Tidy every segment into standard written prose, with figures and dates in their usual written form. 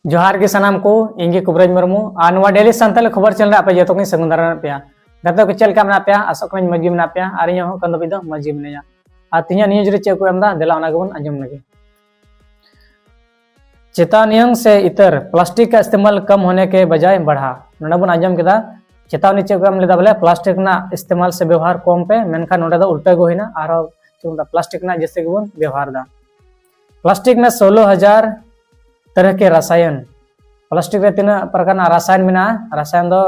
जोहार के सनाम को इंगे कुबराज मुर्मू और नवा डेली संताल खबर चल रहा पे जो तो सगुंदारा पे गतो के चल का मना पे आसो को मजी मना पे और इन हो कंदो बिदो मजी मनेया और तिया न्यूज रे चेक को एमदा देला ओना गबन अंजम लगे। चेतावनियों से इतर प्लास्टिक का इस्तेमाल कम होने के बजाय बढ़ा नोडा बन अंजम केदा चेतावनी चेक को लेदा बोले प्लास्टिक ना इस्तेमाल से व्यवहार कम पे मेनखा नोडा दो उल्टा गो हिना और चुंदा प्लास्टिक ना जैसे के बन व्यवहार दा। प्लास्टिक में 16,000 तरह के रसायन प्लास्टिक रे तीना प्रकार ना रसायन मिना रसायन दो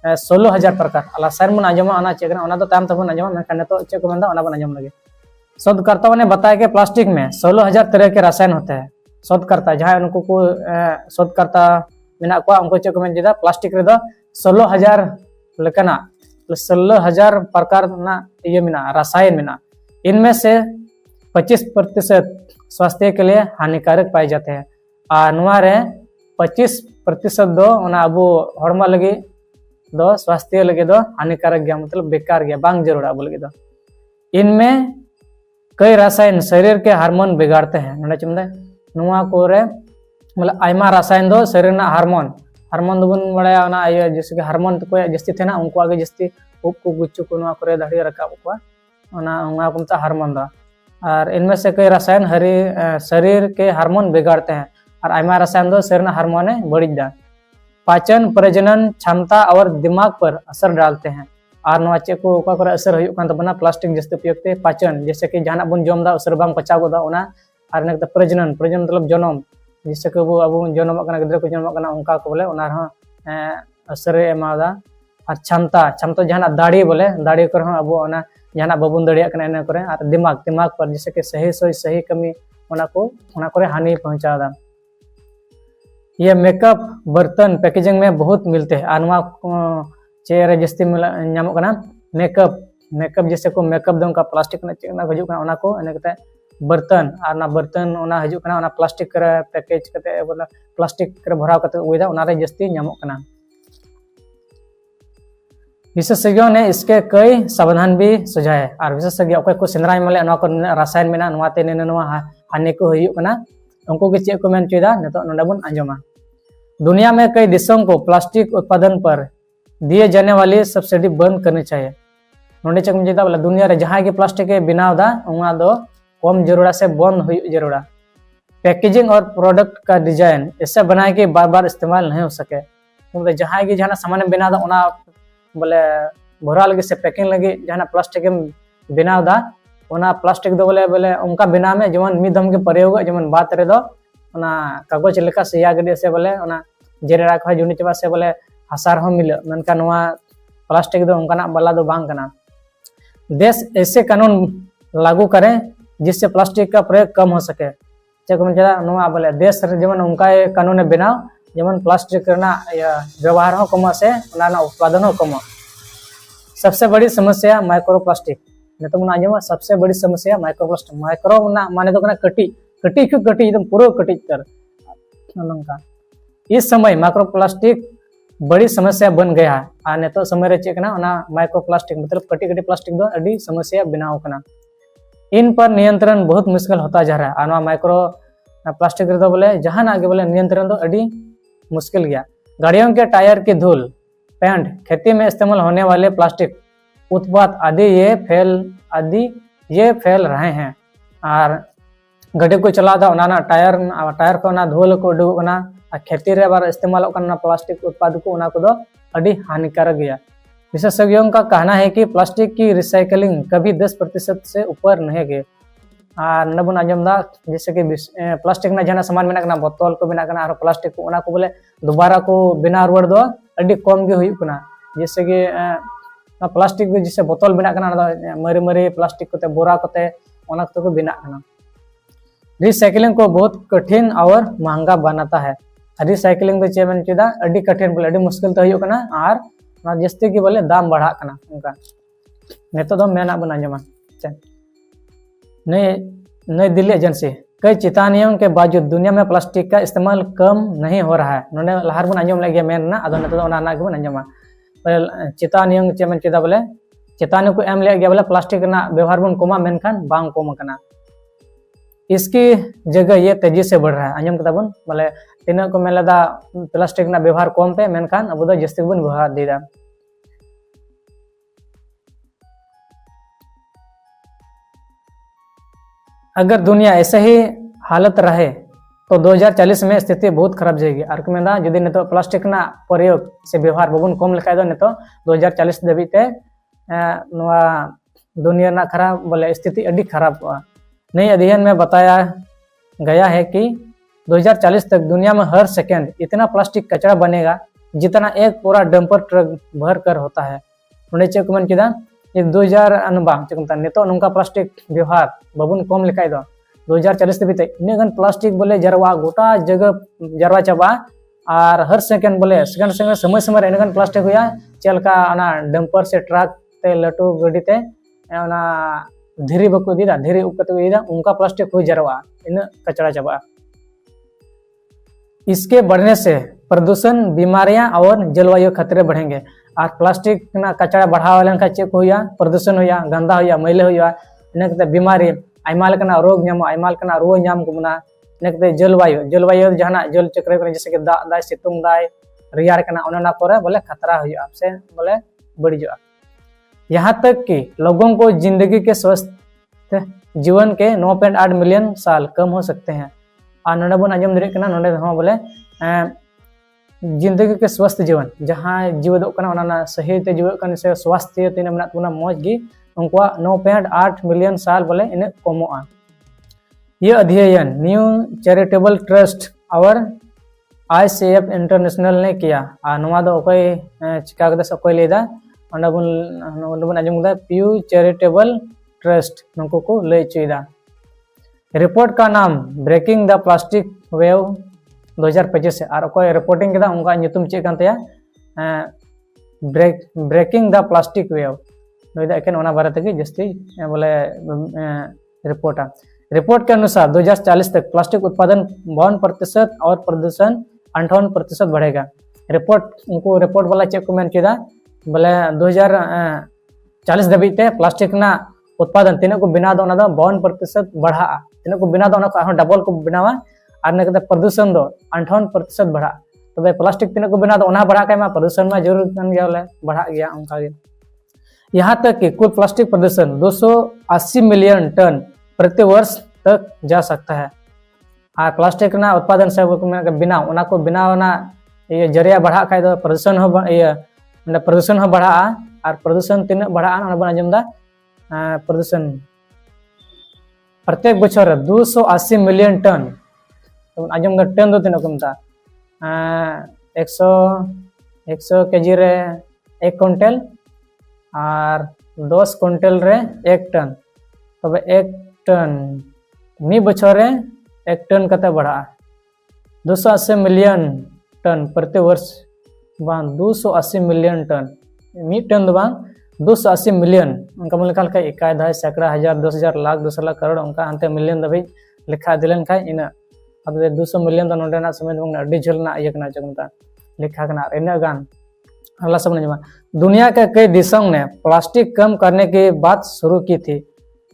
16,000 प्रकार रसायन मन आजमा ओना चेक ओना तो ताम तबन आजमा मेनखा नेतो चेक को मेंदा ओना बन आजम लगे। शोधकर्ताओं ने बताया कि प्लास्टिक में 16,000 तरह के रसायन होते हैं। शोधकर्ता जहां उनको को शोधकर्ता मिना को उनको चेक में जेदा प्लास्टिक रे दो 16,000 लेकना 16,000 प्रकार ना ये मिना रसायन मिना इनमें से 25% स्वास्थ्य के लिए हानिकारक पाए जाते हैं और नुआ रे 25% दो ओना अबो हड़मा लगे दो स्वास्थ्य लगे दो हानिकारक गया मतलब बेकार गया बांग जरूर अबो लगे दो। इनमें कई रसायन शरीर के हार्मोन बिगाड़ते हैं नोडा चमदे नुआ को रे मतलब आयमा रसायन दो शरीर ना हार्मोन हार्मोन दो बन बड़ा ओना जैसे कि हार्मोन को जस्ती थे ना उनको आगे जस्ती उप को गुच्चू को नुआ करे दाढ़ी रखा को ओना को मतलब हार्मोन दा और इनमें से कई रसायन शरीर के हार्मोन बिगाड़ते हैं और आयमा रसायन दो शरीर हार्मोन बढ़ी दा पाचन प्रजनन क्षमता और दिमाग पर असर डालते हैं और नवा चेक को असर होना प्लास्टिक जस्ते उपयोग ते पाचन जैसे कि जहां बन जम दा असर बांग पचा गोदा ओना और प्रजनन प्रजनन मतलब जनम जैसे कि अब जनम गिद्रा को जनम उनका को बोले ओना असर एमादा और क्षमता क्षमता जहां दाड़ी बोले दाड़ी कर अब ओना जहां बाबन दाड़िया कना करे और दिमाग दिमाग पर जैसे कि सही कमी ओना को हानि पहुंचादा। ये मेकअप बर्तन पैकेजिंग में बहुत मिलते हैं और चेहरे जस्ती नामों मेकअप जैसे को मेकअप दो प्लास्टिक हजना को बर्तन और ना बर्तन हजना प्लास्टिक पैकेज करते बोला प्लास्टिक भराव करते उदा उनारे जस्ती नामों। विशेषज्ञों ने इसके कई सावधान भी सुझाए और विशेषज्ञ को सेंद्रा माले रसायन में हानि को उनको के चेक को मेन चुदा नितो नोडा बन आंजमा। दुनिया में कई देशों को प्लास्टिक उत्पादन पर दिए जाने वाली सब्सिडी बंद करनी चाहिए नोडे चेक में बोला दुनिया रे जहां के प्लास्टिक के बनाव दा उना दो कम जरूरा से बंद हुई जरूरा। पैकेजिंग और प्रोडक्ट का डिजाइन ऐसा बनाए कि बार बार इस्तेमाल नहीं हो सके मतलब जहां की जहां सामान बनाव दा उना बोले भरा लगे से पैकिंग लगे जहां प्लास्टिक बनाव दा ओना प्लास्टिक दो बोले उनका बिना में जेमन मिदम के प्रयोग जेमन बात रे दो ओना कागज लेका सिया गडे से बोले ओना जेरेरा खा जुनी चबा से बोले हसार हो मिले मनका नोआ प्लास्टिक दो उनका बाला दो बांग कना। देश ऐसे कानून लागू करें जिससे प्लास्टिक का प्रयोग कम हो सके चेक में जरा नोआ बोले देश जेमन उनका कानून बनाव जेमन प्लास्टिक करना व्यवहार हो कम से ओना उत्पादन हो कम। सबसे बड़ी समस्या माइक्रो प्लास्टिक नितो मन आजमा सबसे बड़ी समस्या माइक्रोप्लास्टिक माइक्रो माने तो कटी कटी क्यों कटी एकदम पूरा कटी कर नंका। इस समय माइक्रोप्लास्टिक बड़ी समस्या बन गया है और नितो समय रे चेक ना माइक्रोप्लास्टिक मतलब कटी कटी प्लास्टिक दो अड़ी समस्या बनाव कना। इन पर नियंत्रण बहुत मुश्किल होता जा रहा है और माइक्रो प्लास्टिक रे दो बोले जहां आगे बोले नियंत्रण दो अड़ी मुश्किल गया। गाड़ियों के टायर की धूल पेंट खेती में इस्तेमाल होने वाले प्लास्टिक उत्पाद आदि ये फैल रहे हैं और गाड़ी को चला था टायर को धूल को उडूगना खेती रे बार इस्तेमाल प्लास्टिक उत्पाद को अड़ी हानिकारक गया। विशेषज्ञों का कहना है कि प्लास्टिक की रिसाइकलिंग कभी 10% से ऊपर नहीं गए और नबन आजमदा जैसे कि प्लास्टिक ना जहां सामान बना बोतल को बना प्लास्टिक को बोले दोबारा को बना रुआड़ दो अड़ी कम गे जैसे कि प्लास्टिक जैसे बोतल बना मरे मरे प्लास्टिक को बोरा को बना। रिसाइकलिंग को बहुत कठिन और महंगा बनाता है। रिसाइकलिंग तो चे चेदा अड़ी कठिन बोले अड़ी मुश्किल तो और जस्ती की बोले दाम बढ़ा उनका नितो दो मेना बना जमा। नई दिल्ली एजेंसी कई चेतावनियों के बावजूद दुनिया में प्लास्टिक का इस्तेमाल कम नहीं हो रहा है नोने लहार बन आंजम लगे मेन ना अदो नितो ओना नाग बन आंजमा चेतावनियों चे चेदा बोले चेतावनी को एम ले गया बोले प्लास्टिक ना व्यवहार बन कमा मेनखान बांग कम कना। इसकी जगह ये तेजी से बढ़ रहा है। आंजम कदा बन बोले तीना को मेन लेदा प्लास्टिक ना व्यवहार कम पे मेनखान अब दो जस्ती बन व्यवहार दीदा। अगर दुनिया ऐसे ही हालत रहे तो 2040 में स्थिति बहुत खराब जाएगी। और मेना जुदी नितो प्लास्टिक ना प्रयोग से व्यवहार बबुन कम लेखा नितो 2040 दबिते नवा दुनिया ना खराब बोले स्थिति अड़ी खराब हुआ। नई अध्ययन में बताया गया है कि 2040 तक दुनिया में हर सेकंड इतना प्लास्टिक कचरा बनेगा जितना एक पूरा डंपर ट्रक भर कर होता है। उन्हें चेक मन किदा ये 2000 चेक नितो नुका प्लास्टिक व्यवहार बबुन कम लेखा दो 2040 दबिते इन प्लास्टिक बोले जरवा गोटा जगह जरवा चाबा और हर सेकंड बोले सेकंड सेकंड समय समय इन प्लास्टिक हुआ चलका डंपर से ट्रक ते लटू गड्डी ते धीरे बको इदा धीरे उकता उनका प्लास्टिक हो जरवा इन कचरा चाबा। इसके बढ़ने से प्रदूषण बीमारियां और जलवायु खतरे बढ़ेंगे। और प्लास्टिक ना कचरा बढ़ावा लेनखा चेक हुआ प्रदूषण हुआ गंदा हुआ मैले हुआ इन बीमारी आयमा लेकना रोग नाम आयमा लेकना रुआ नाम को बना इन जलवायु जलवायु जहां जल चक्र जैसे कि दाग दाय सितुंग दाय रियार कना ओना करे बोले खतरा हुआ से बोले बढ़िया। यहाँ तक कि लोगों को जिंदगी के स्वस्थ जीवन के 9.8 मिलियन साल कम हो सकते हैं। और नोडे बन आजम दरे कना नोडे हो बोले जिंदगी के स्वस्थ जीवन जहाँ जीवन सही ते जीवन से स्वास्थ्य तीन मेना मौज गी उनका 9.8 मिलियन साल बोले इन कमोआ। ये अध्ययन न्यू चैरिटेबल ट्रस्ट और ICF इंटरनेशनल ने किया। और चिका अकोय लेदा बन आजम प्यू चैरिटेबल ट्रस्ट नुको को लय चुदा। रिपोर्ट का नाम ब्रेकिंग द प्लास्टिक वेव 2025 है। और कोई रिपोर्टिंग किया उनका नितुम check breaking the plastic wave एकेन बारे तक जस्ती बोले रिपोर्ट के अनुसार 2040 तक प्लास्टिक उत्पादन 52% और प्रदूषण 58% बढ़ेगा। रिपोर्ट वाला चेक को मेन किया बोले 2040 दबिते प्लास्टिक ना उत्पादन तीन को बिना 52% बढ़ा तीन को बिना डबल को बनावा और प्रदूषण 58% बढ़ा। तब प्लास्टिक तीन को बिना बढ़ा प्रदूषण में जरूर बोले बढ़ा गया उनका। यहाँ तक कि कुल प्लास्टिक प्रदूषण 280 मिलियन टन प्रति वर्ष तक जा सकता है। और प्लास्टिक ना उत्पादन से बिना ये जरिया बढ़ा खा प्रदूषण प्रदूषण बढ़ा। और प्रदूषण तीन बढ़ा आजमदा प्रदूषण प्रत्येक बछर 280 मिलियन टन आजम टन दो तीन को मता 100 केजी रे 1 क्विंटल और 10 क्विंटल रे 1 टन। तब 1 टन मी बछर रे 1 टन कते बढ़ा 280 मिलियन टन प्रति वर्ष 280 मिलियन टन मी टन दो 280 मिलियन उनका मन लिखा इकाई दहाई सैकड़ा हजार 10,000 लाख 200 लाख करोड़ उनका अंते मिलियन दबी लिखा दिलन खाई इन अब 200 मिलियन तो नोडेना समय अड़ी झल ना ये कना चकमता लिखा कना इन गान अगला सब जमा। दुनिया के कई देशों ने प्लास्टिक कम करने की बात शुरू की थी।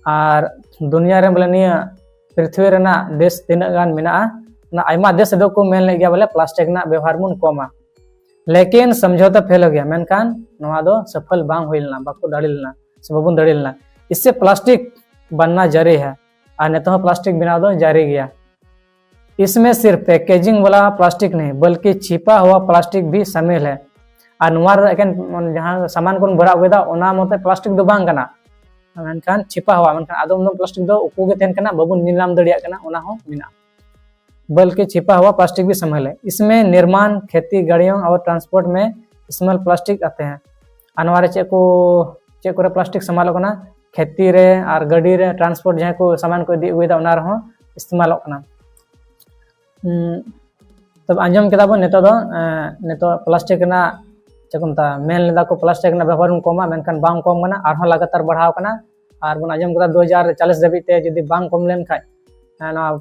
और दुनिया रे बोले निया पृथ्वी रेना देश तीन गान मेना ना आयमा देश दो को मेन ले गया बोले प्लास्टिक ना व्यवहार मुन कमा। लेकिन समझौता फेल हो गया मेनखान नवा दो सफल बांग होइलना बाको दाड़िलना से बबुन दाड़िलना। इससे प्लास्टिक बनना जारी है और नेतो प्लास्टिक बना दो जारी गया। इसमें सिर्फ पैकेजिंग वाला प्लास्टिक नहीं बल्कि छिपा हुआ प्लास्टिक भी शामिल है। और नुआर एकेन जहां सामान को भरा अगुदा ओना मते प्लास्टिक दो बांग कना मेनखान छिपा हुआ मेनखान आदम दो प्लास्टिक दो उकू गे तेन कना बबुन नीलाम दड़िया कना ओना हो मिना बल्कि छिपा हुआ प्लास्टिक भी शामिल है। इसमें निर्माण खेती गाड़ियों और ट्रांसपोर्ट में इस्तेमाल प्लास्टिक आते हैं। अनवारे चेक को प्लास्टिक संभालो कना खेती रे और गाड़ी रे ट्रांसपोर्ट जहां को सामान को दी अगुदा ओना रहो इस्तेमाल कना। तब आंजम केदा बन नेतो प्लास्टिक ना चेकमता मेन लेदा को प्लास्टिक ना व्यवहार कमा मेनखान बांग कम कना और लगातार बढ़ाव कना। और बन आंजम केदा 2040 धबिते जदी बांग कम लेन खाय ना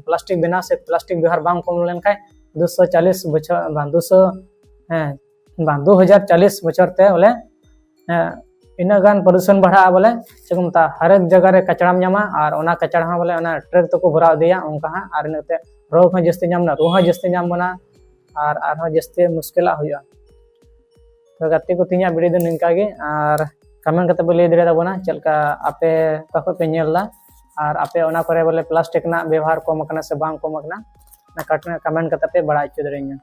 प्लास्टिक बिना से प्लास्टिक व्यवहार बांग कम लेन खाय 240 बछर 2040 बछर ते बोले इना गान प्रदूषण बढ़ा बोले चुमता हर एक जगह रे कचरा ᱧᱟᱢᱟ और ओना कचरा हाँ बोले ओना ट्रक तो को भराव दिया उनका हाँ और इनते रोग हाँ जस्ती ᱧᱟᱢ ना रूह हाँ जस्ती ᱧᱟᱢ बना और जस्ती मुश्किल हुआ तो गति को तीन वीडियो दिन निका गे और कमेंट करते बोले दे ताबोना चलका आपे काको पे नेला और आपे ओना करे बोले प्लास्टिक ना व्यवहार कम करना से बांग कम करना ना कमेंट करते पे बड़ा अच्छे दरेंगे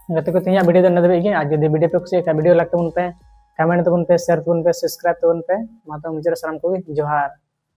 गति को तीन वीडियो दिन दबे गे आज जदी वीडियो पे कुछ वीडियो लगते उन पे कमेंट तबन पे शेयर तबन पे सब्सक्राइब तबन पे माता मुझे सलाम को जोहार।